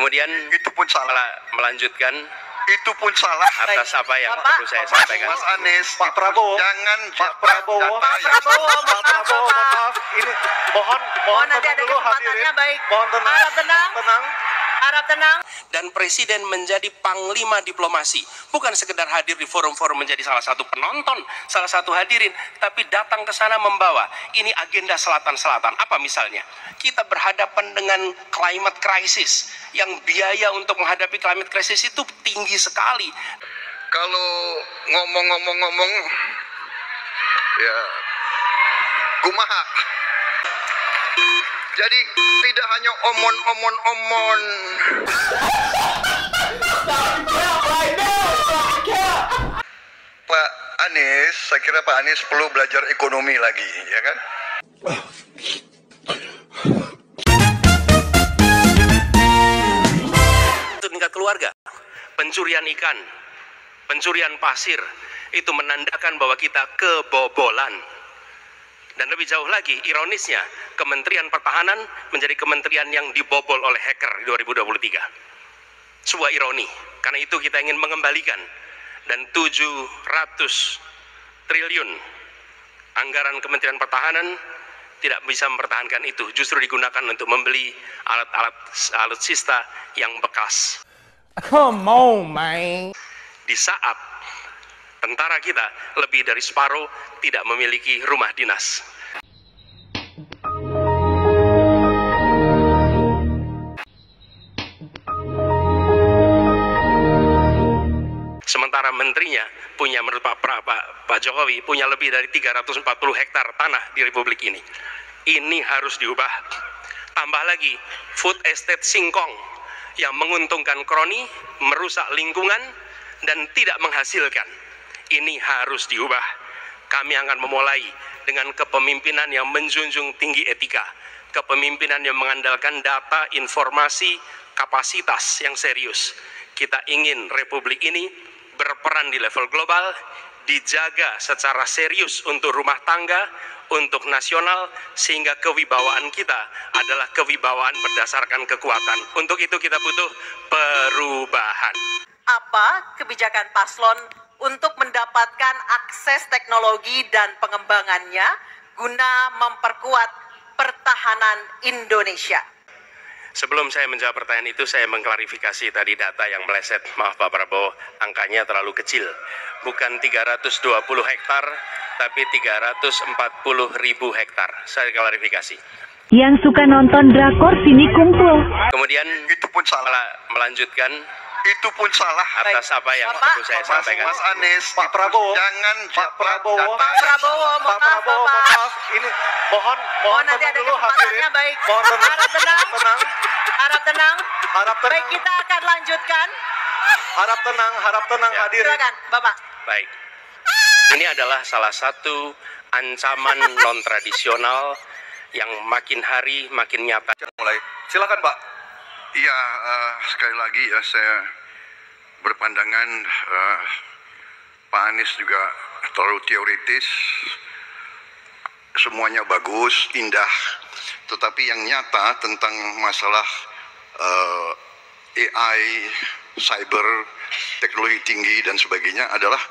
Kemudian itu pun salah. Melanjutkan Itu pun salah. atas apa yang perlu saya sampaikan. Mas Anies, Pak Prabowo, jangan Pak Prabowo, maaf, ini mohon nanti ada dulu kesempatannya, hadirin. baik. Mohon tenang, Harap tenang. Dan Presiden menjadi panglima diplomasi, bukan sekedar hadir di forum-forum menjadi salah satu penonton, salah satu hadirin, tapi datang ke sana membawa ini agenda selatan-selatan. Apa misalnya? Kita berhadapan dengan climate crisis, yang biaya untuk menghadapi climate crisis itu tinggi sekali. Kalau ngomong ya kumaha. Jadi tidak hanya omon. Pak Anies, saya kira Pak Anies perlu belajar ekonomi lagi, ya kan? Tingkat keluarga, pencurian ikan, pencurian pasir, itu menandakan bahwa kita kebobolan. Dan lebih jauh lagi, ironisnya, Kementerian Pertahanan menjadi kementerian yang dibobol oleh hacker di 2023. Sebuah ironi, karena itu kita ingin mengembalikan. Dan 700 triliun anggaran Kementerian Pertahanan tidak bisa mempertahankan itu, justru digunakan untuk membeli alat-alat alutsista yang bekas. Come on, man. Di saat tentara kita lebih dari separuh tidak memiliki rumah dinas. Sementara menterinya punya, menurut Pak Jokowi, punya lebih dari 340 hektar tanah di Republik ini. Ini harus diubah. Tambah lagi, food estate singkong yang menguntungkan kroni, merusak lingkungan, dan tidak menghasilkan. Ini harus diubah. Kami akan memulai dengan kepemimpinan yang menjunjung tinggi etika, kepemimpinan yang mengandalkan data, informasi, kapasitas yang serius. Kita ingin Republik ini berperan di level global, dijaga secara serius untuk rumah tangga, untuk nasional, sehingga kewibawaan kita adalah kewibawaan berdasarkan kekuatan. Untuk itu kita butuh perubahan. Apa kebijakan paslon untuk mendapatkan akses teknologi dan pengembangannya guna memperkuat pertahanan Indonesia? Sebelum saya menjawab pertanyaan itu, saya mengklarifikasi tadi data yang meleset. Maaf Pak Prabowo, angkanya terlalu kecil. Bukan 320 hektar, tapi 340.000 hektar. Saya klarifikasi. Yang suka nonton drakor sini kumpul. Kemudian Itu pun salah. melanjutkan Itu pun salah. atas apa yang Bapak, perlu saya sampaikan. Mas Anies, Pak Prabowo, jangan Pak Prabowo, maaf. ini mohon Nanti ada dulu kesempatannya, hadirin. baik. Mohon Harap tenang. harap tenang, Baik, kita akan lanjutkan. harap tenang Ya. hadirin. Silakan, Bapak. Baik. Ini adalah salah satu ancaman non-tradisional yang makin hari makin nyata. mulai. Silakan, Pak. Iya, sekali lagi ya saya berpandangan Pak Anies juga terlalu teoritis. Semuanya bagus, indah, tetapi yang nyata tentang masalah AI, cyber, teknologi tinggi dan sebagainya adalah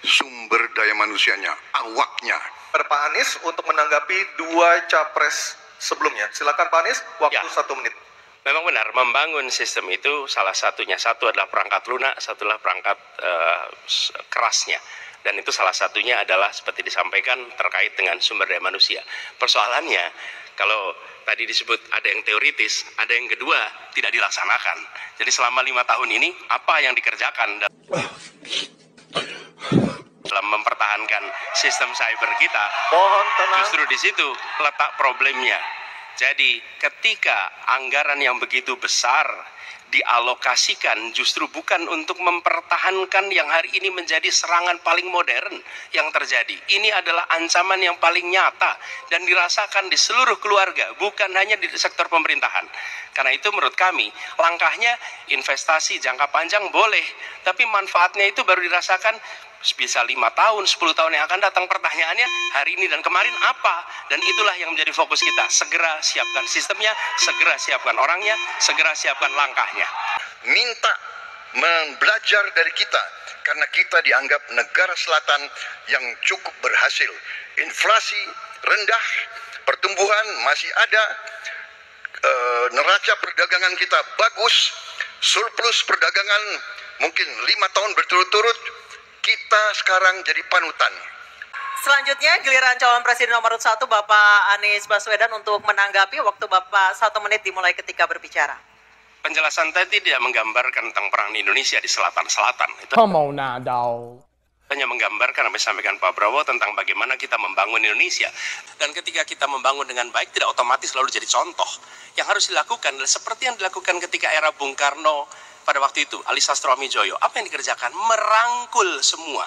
sumber daya manusianya, awaknya. Pak Anies untuk menanggapi dua capres sebelumnya. Silakan Pak Anies, waktu Ya. 1 menit. Memang benar, membangun sistem itu salah satunya. Satu adalah perangkat lunak, satu adalah perangkat kerasnya. Dan itu salah satunya adalah seperti disampaikan terkait dengan sumber daya manusia. Persoalannya, kalau tadi disebut ada yang teoritis, ada yang kedua tidak dilaksanakan. Jadi selama 5 tahun ini, apa yang dikerjakan dalam mempertahankan sistem cyber kita? Mohon tenang. Justru di situ letak problemnya. Jadi ketika anggaran yang begitu besar dialokasikan justru bukan untuk mempertahankan yang hari ini menjadi serangan paling modern yang terjadi. Ini adalah ancaman yang paling nyata dan dirasakan di seluruh keluarga, bukan hanya di sektor pemerintahan. Karena itu menurut kami, langkahnya investasi jangka panjang boleh, tapi manfaatnya itu baru dirasakan bisa 5 tahun, 10 tahun yang akan datang. Pertanyaannya hari ini dan kemarin apa? Dan itulah yang menjadi fokus kita. Segera siapkan sistemnya, segera siapkan orangnya, segera siapkan langkahnya. Minta belajar dari kita, karena kita dianggap negara selatan yang cukup berhasil. Inflasi rendah, pertumbuhan masih ada, neraca perdagangan kita bagus, surplus perdagangan mungkin 5 tahun berturut-turut. Kita sekarang jadi panutan. Selanjutnya giliran calon presiden nomor 1 Bapak Anies Baswedan untuk menanggapi. Waktu Bapak 1 menit dimulai ketika berbicara. Penjelasan tadi tidak menggambarkan tentang perang di Indonesia di selatan-selatan. Itu Come on now, dog. hanya menggambarkan apa yang disampaikan Pak Prabowo tentang bagaimana kita membangun Indonesia. Dan ketika kita membangun dengan baik, tidak otomatis lalu jadi contoh. Yang harus dilakukan adalah seperti yang dilakukan ketika era Bung Karno pada waktu itu, Ali Sastroamidjojo. Apa yang dikerjakan? Merangkul semua.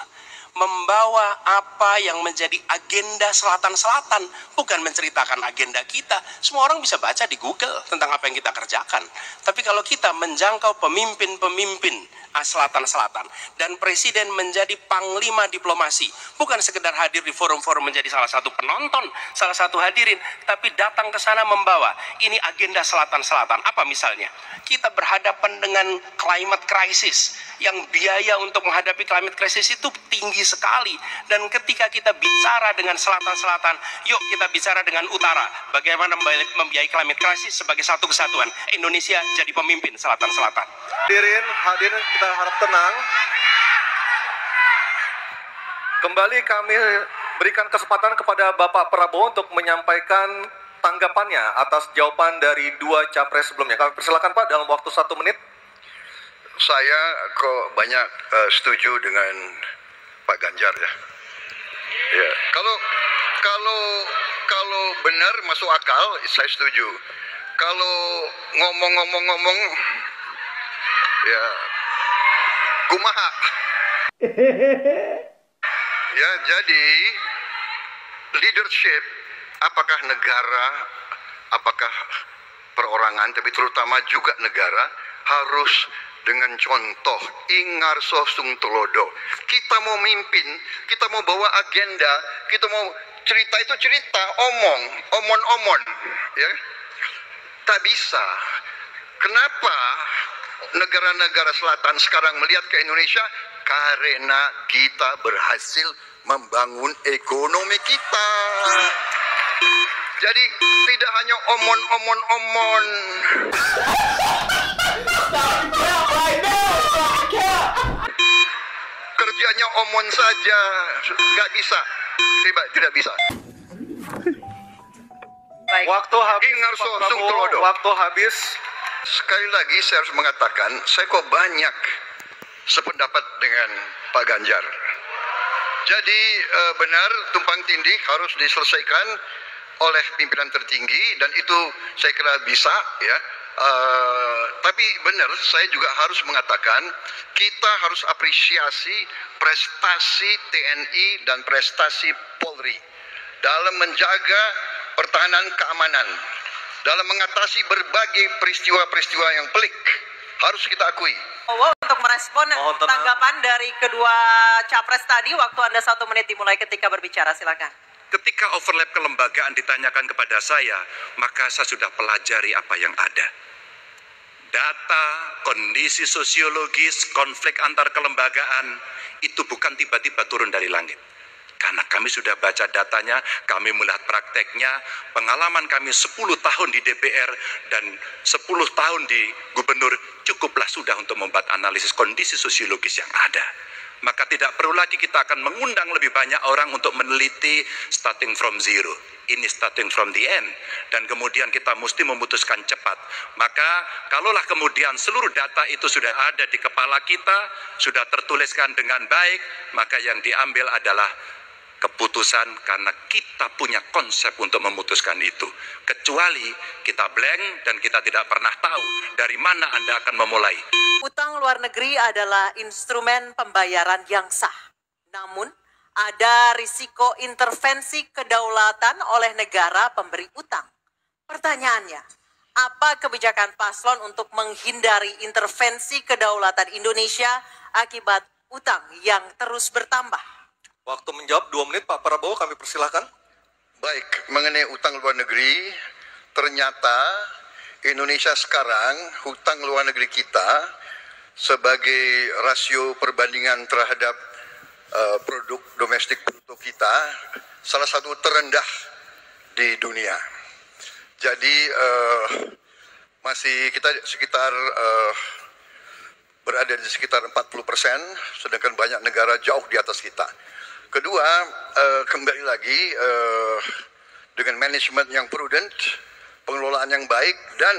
Membawa apa yang menjadi agenda selatan-selatan, bukan menceritakan agenda kita. Semua orang bisa baca di Google tentang apa yang kita kerjakan. Tapi kalau kita menjangkau pemimpin-pemimpin selatan-selatan, dan presiden menjadi panglima diplomasi, bukan sekedar hadir di forum-forum menjadi salah satu penonton, salah satu hadirin, tapi datang ke sana membawa ini agenda selatan-selatan. Apa misalnya? Kita berhadapan dengan climate crisis, yang biaya untuk menghadapi climate crisis itu tinggi sekali. Dan ketika kita bicara dengan selatan-selatan, yuk kita bicara dengan utara. Bagaimana membiayai climate crisis sebagai satu kesatuan. Indonesia jadi pemimpin selatan-selatan. Hadirin kita harap tenang. Kembali kami berikan kesempatan kepada Bapak Prabowo untuk menyampaikan tanggapannya atas jawaban dari 2 capres sebelumnya. Kami persilakan Pak dalam waktu 1 menit. Saya kok banyak setuju dengan Pak Ganjar ya. Ya, kalau benar masuk akal, saya setuju. Kalau ngomong ya kumaha. Ya, jadi leadership, apakah negara, apakah perorangan, tapi terutama juga negara, harus dengan contoh ingarso sung tulodo. Kita mau mimpin, kita mau bawa agenda, kita mau cerita itu cerita, omon, ya. Tak bisa. Kenapa negara-negara selatan sekarang melihat ke Indonesia? Karena kita berhasil membangun ekonomi kita. Jadi tidak hanya omon. Kerjanya omon saja, nggak bisa, tidak bisa. Baik. Waktu habis, Ingarso Pak sung Prabowo. tulodo. Waktu habis. Sekali lagi saya harus mengatakan, saya kok banyak sependapat dengan Pak Ganjar. Jadi benar tumpang tindih harus diselesaikan oleh pimpinan tertinggi, dan itu saya kira bisa ya. Tapi benar, saya juga harus mengatakan kita harus apresiasi prestasi TNI dan prestasi Polri dalam menjaga pertahanan keamanan, dalam mengatasi berbagai peristiwa-peristiwa yang pelik. Harus kita akui. Untuk merespon Mohon tenang. tanggapan dari kedua capres tadi, waktu Anda 1 menit dimulai ketika berbicara, silakan. Ketika overlap kelembagaan ditanyakan kepada saya, maka saya sudah pelajari apa yang ada. Data, kondisi sosiologis, konflik antar kelembagaan, itu bukan tiba-tiba turun dari langit. Karena kami sudah baca datanya, kami melihat prakteknya, pengalaman kami 10 tahun di DPR dan 10 tahun di gubernur, cukuplah sudah untuk membuat analisis kondisi sosiologis yang ada. Maka tidak perlu lagi kita akan mengundang lebih banyak orang untuk meneliti starting from zero. Ini starting from the end. Dan kemudian kita mesti memutuskan cepat. Maka kalaulah kemudian seluruh data itu sudah ada di kepala kita, sudah tertuliskan dengan baik, maka yang diambil adalah keputusan karena kita punya konsep untuk memutuskan itu. Kecuali kita blank dan kita tidak pernah tahu dari mana Anda akan memulai. Utang luar negeri adalah instrumen pembayaran yang sah. Namun, ada risiko intervensi kedaulatan oleh negara pemberi utang. Pertanyaannya, apa kebijakan paslon untuk menghindari intervensi kedaulatan Indonesia akibat utang yang terus bertambah. Waktu menjawab 2 menit, Pak Prabowo, kami persilahkan. Baik, mengenai utang luar negeri, ternyata Indonesia sekarang hutang luar negeri kita sebagai rasio perbandingan terhadap produk domestik bruto kita salah satu terendah di dunia. Jadi masih kita sekitar berada di sekitar 40%, sedangkan banyak negara jauh di atas kita. Kedua, kembali lagi dengan manajemen yang prudent, pengelolaan yang baik, dan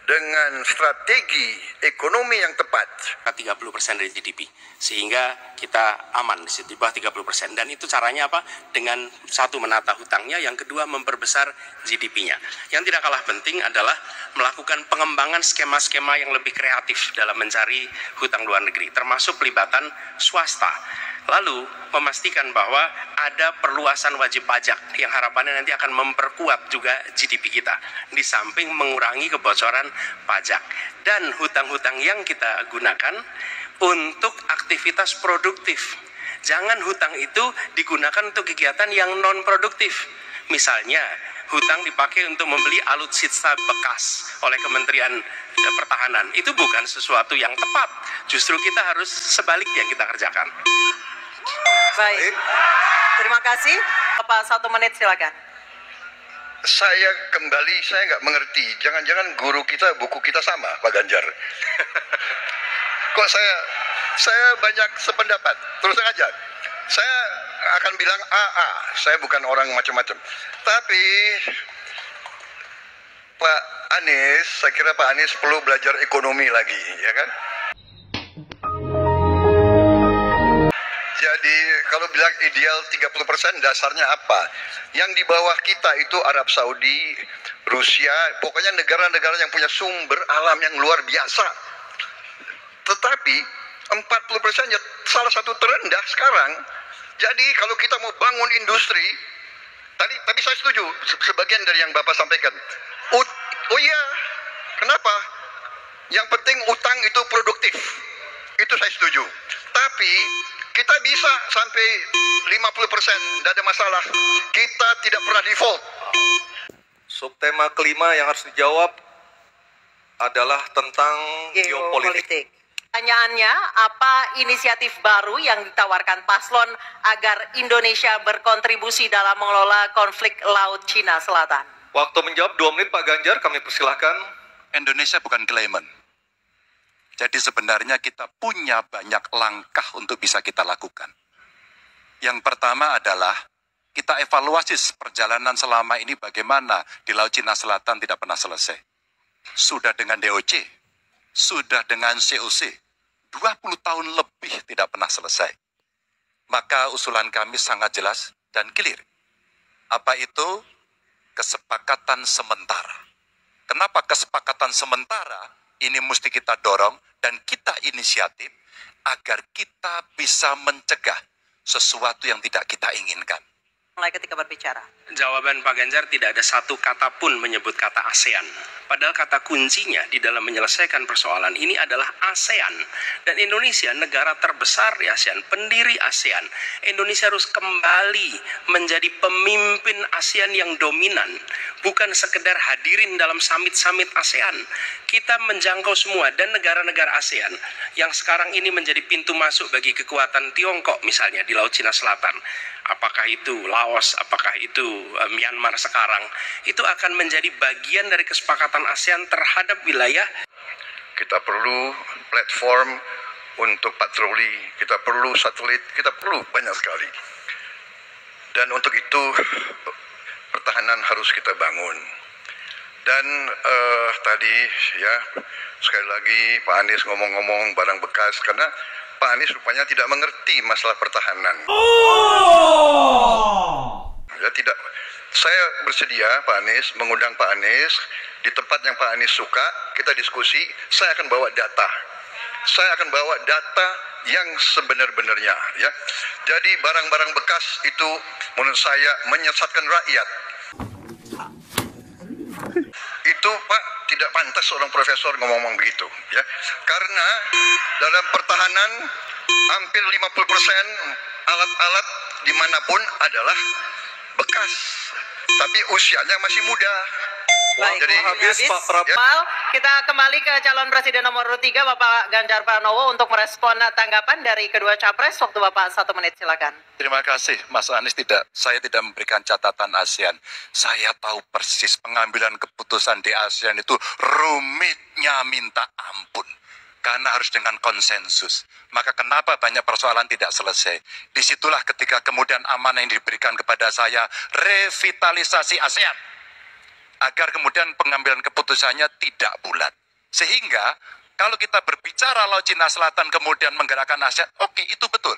dengan strategi ekonomi yang tepat. 30% dari GDP, sehingga kita aman di bawah 30%. Dan itu caranya apa? Dengan satu, menata hutangnya, yang kedua memperbesar GDP-nya. Yang tidak kalah penting adalah melakukan pengembangan skema-skema yang lebih kreatif dalam mencari hutang luar negeri, termasuk pelibatan swasta. Lalu memastikan bahwa ada perluasan wajib pajak yang harapannya nanti akan memperkuat juga GDP kita, di samping mengurangi kebocoran pajak. Dan hutang-hutang yang kita gunakan untuk aktivitas produktif. Jangan hutang itu digunakan untuk kegiatan yang non-produktif. Misalnya, hutang dipakai untuk membeli alutsista bekas oleh Kementerian Pertahanan. Itu bukan sesuatu yang tepat. Justru kita harus sebaliknya kita kerjakan. Baik, terima kasih. Bapak, 1 menit silakan. Saya nggak mengerti. Jangan-jangan guru kita, buku kita sama, Pak Ganjar. Kok saya banyak sependapat. Terus aja. Saya akan bilang AA. Saya bukan orang macam-macam. Tapi Pak Anies, saya kira Pak Anies perlu belajar ekonomi lagi, ya kan? Jadi kalau bilang ideal 30%, dasarnya apa? Yang di bawah kita itu Arab Saudi, Rusia, pokoknya negara-negara yang punya sumber alam yang luar biasa. Tetapi 40% ya salah satu terendah sekarang. Jadi kalau kita mau bangun industri, tapi saya setuju sebagian dari yang Bapak sampaikan. Oh iya, kenapa? Yang penting utang itu produktif. Itu saya setuju. Tapi kita bisa sampai 50%, tidak ada masalah. Kita tidak pernah default. Subtema kelima yang harus dijawab adalah tentang geopolitik. Pertanyaannya, apa inisiatif baru yang ditawarkan paslon agar Indonesia berkontribusi dalam mengelola konflik Laut Cina Selatan? Waktu menjawab 2 menit, Pak Ganjar, kami persilahkan. Indonesia bukan claimant. Jadi sebenarnya kita punya banyak langkah untuk bisa kita lakukan. Yang pertama adalah kita evaluasi perjalanan selama ini bagaimana di Laut Cina Selatan tidak pernah selesai. Sudah dengan DOC, sudah dengan COC, 20 tahun lebih tidak pernah selesai. Maka usulan kami sangat jelas dan clear. Apa itu? Kesepakatan sementara. Kenapa kesepakatan sementara? Ini mesti kita dorong dan kita inisiatif agar kita bisa mencegah sesuatu yang tidak kita inginkan. Mulai ketika berbicara. Jawaban Pak Ganjar tidak ada satu kata pun menyebut kata ASEAN. Padahal kata kuncinya di dalam menyelesaikan persoalan ini adalah ASEAN. Dan Indonesia negara terbesar di ASEAN, pendiri ASEAN. Indonesia harus kembali menjadi pemimpin ASEAN yang dominan. Bukan sekedar hadirin dalam summit-summit ASEAN. Kita menjangkau semua dan negara-negara ASEAN yang sekarang ini menjadi pintu masuk bagi kekuatan Tiongkok misalnya di Laut Cina Selatan. Apakah itu Laos, apakah itu Myanmar sekarang, itu akan menjadi bagian dari kesepakatan ASEAN terhadap wilayah. Kita perlu platform untuk patroli, kita perlu satelit, kita perlu banyak sekali. Dan untuk itu pertahanan harus kita bangun. Dan tadi ya sekali lagi Pak Anies ngomong-ngomong barang bekas, karena Pak Anies rupanya tidak mengerti masalah pertahanan. Ya, tidak. Saya bersedia Pak Anies, mengundang Pak Anies di tempat yang Pak Anies suka, kita diskusi. Saya akan bawa data. Saya akan bawa data yang sebenar-benarnya, ya. Jadi barang-barang bekas itu menurut saya menyesatkan rakyat. Itu Pak tidak pantas seorang profesor ngomong-ngomong begitu, ya. Karena dalam pertahanan hampir 50% alat-alat dimanapun adalah bekas, tapi usianya masih muda. Baik, Jadi habis Pak Prabowo. Mal, kita kembali ke calon presiden nomor 3 Bapak Ganjar Pranowo untuk merespon tanggapan dari kedua capres. Waktu Bapak 1 menit, silakan. Terima kasih, Mas Anies. Saya tidak memberikan catatan ASEAN. Saya tahu persis pengambilan keputusan di ASEAN itu rumitnya minta ampun. Karena harus dengan konsensus. Maka kenapa banyak persoalan tidak selesai? Disitulah ketika kemudian amanah yang diberikan kepada saya, revitalisasi ASEAN. Agar kemudian pengambilan keputusannya tidak bulat. Sehingga kalau kita berbicara Laut Cina Selatan kemudian menggerakkan ASEAN, oke, itu betul.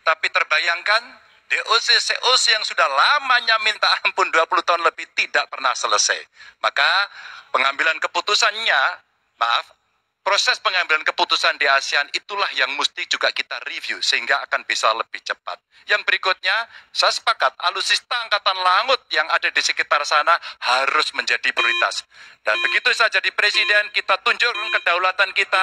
Tapi terbayangkan DOC, COC yang sudah lamanya minta ampun 20 tahun lebih tidak pernah selesai. Maka pengambilan keputusannya, proses pengambilan keputusan di ASEAN itulah yang mesti juga kita review sehingga akan bisa lebih cepat. Yang berikutnya, saya sepakat alutsista angkatan laut yang ada di sekitar sana harus menjadi prioritas. Dan begitu saya jadi presiden, kita tunjukkan kedaulatan kita,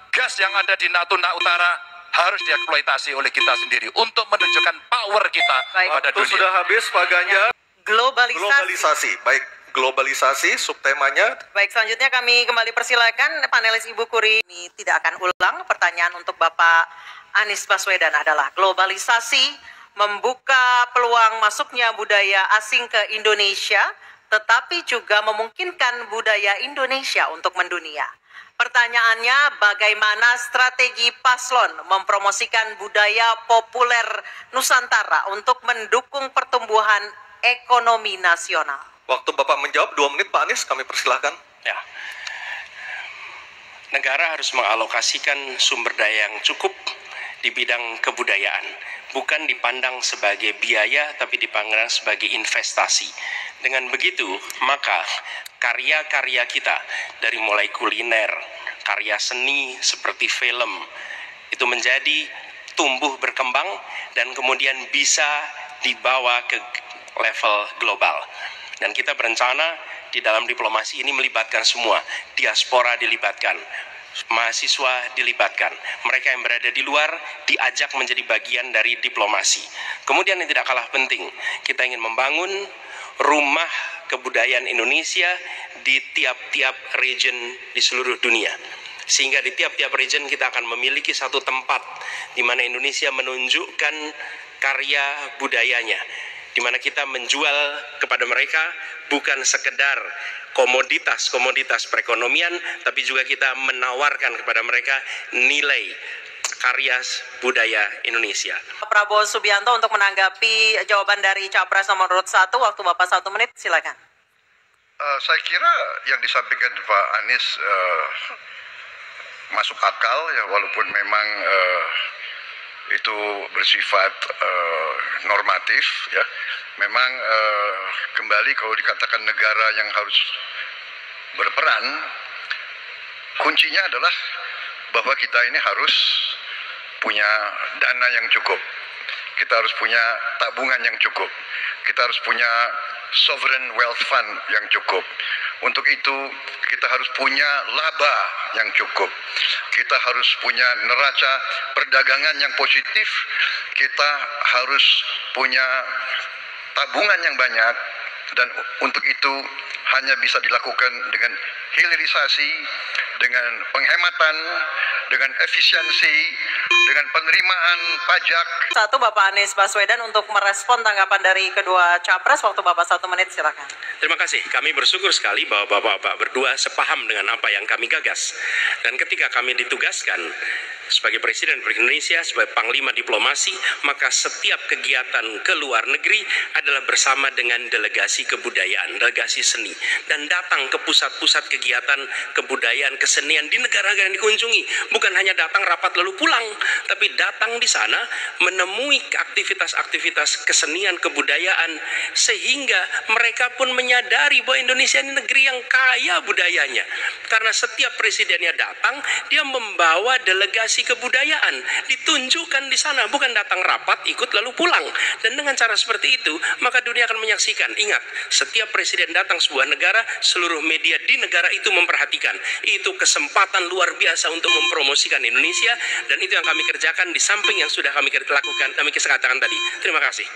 gas yang ada di Natuna Utara harus dieksploitasi oleh kita sendiri untuk menunjukkan power kita pada Waktu dunia. sudah habis, Pak Ganjar. Globalisasi. Baik, globalisasi subtemanya. Baik, selanjutnya kami kembali persilakan panelis Ibu Kuri. Ini tidak akan ulang. Pertanyaan untuk Bapak Anies Baswedan adalah globalisasi membuka peluang masuknya budaya asing ke Indonesia, tetapi juga memungkinkan budaya Indonesia untuk mendunia. Pertanyaannya, bagaimana strategi paslon mempromosikan budaya populer Nusantara untuk mendukung pertumbuhan ekonomi nasional? Waktu Bapak menjawab 2 menit, Pak Anies, kami persilahkan. Ya. Negara harus mengalokasikan sumber daya yang cukup di bidang kebudayaan, bukan dipandang sebagai biaya tapi dipandang sebagai investasi. Dengan begitu, maka karya-karya kita dari mulai kuliner, karya seni seperti film itu menjadi tumbuh berkembang dan kemudian bisa dibawa ke level global. Dan kita berencana di dalam diplomasi ini melibatkan semua, diaspora dilibatkan, mahasiswa dilibatkan, mereka yang berada di luar diajak menjadi bagian dari diplomasi. Kemudian yang tidak kalah penting, kita ingin membangun rumah kebudayaan Indonesia di tiap-tiap region di seluruh dunia. Sehingga di tiap-tiap region kita akan memiliki satu tempat di mana Indonesia menunjukkan karya budayanya, di mana kita menjual kepada mereka bukan sekedar komoditas perekonomian, tapi juga kita menawarkan kepada mereka nilai karya budaya Indonesia. Prabowo Subianto untuk menanggapi jawaban dari Capres nomor 1, waktu Bapak 1 menit, silakan. Saya kira yang disampaikan Pak Anies masuk akal ya, walaupun memang itu bersifat normatif ya. Memang kembali kalau dikatakan negara yang harus berperan, kuncinya adalah bahwa kita ini harus punya dana yang cukup. Kita harus punya tabungan yang cukup. Kita harus punya sovereign wealth fund yang cukup. Untuk itu kita harus punya laba yang cukup. Kita harus punya neraca perdagangan yang positif. Kita harus punya tabungan yang banyak. Dan untuk itu hanya bisa dilakukan dengan hilirisasi, dengan penghematan, dengan efisiensi, dengan penerimaan pajak. 1, Bapak Anies Baswedan untuk merespon tanggapan dari kedua Capres, waktu Bapak 1 menit, silakan. Terima kasih. Kami bersyukur sekali bahwa Bapak-Bapak berdua sepaham dengan apa yang kami gagas. Dan ketika kami ditugaskan sebagai Presiden Republik Indonesia, sebagai Panglima Diplomasi, maka setiap kegiatan ke luar negeri adalah bersama dengan delegasi kebudayaan, delegasi seni, dan datang ke pusat-pusat kegiatan kebudayaan, kesenian di negara-negara yang dikunjungi. Bukan hanya datang rapat lalu pulang, tapi datang di sana menemui aktivitas-aktivitas kesenian kebudayaan, sehingga mereka pun menyadari bahwa Indonesia ini negeri yang kaya budayanya. Karena setiap presidennya datang, dia membawa delegasi kebudayaan, ditunjukkan di sana, bukan datang rapat, ikut lalu pulang. Dan dengan cara seperti itu, maka dunia akan menyaksikan. Ingat, setiap presiden datang sebuah negara, seluruh media di negara itu memperhatikan. Itu kesempatan luar biasa untuk mempromosikan Indonesia, dan itu yang kami kerjakan di samping yang sudah kami lakukan, kami katakan tadi. Terima kasih.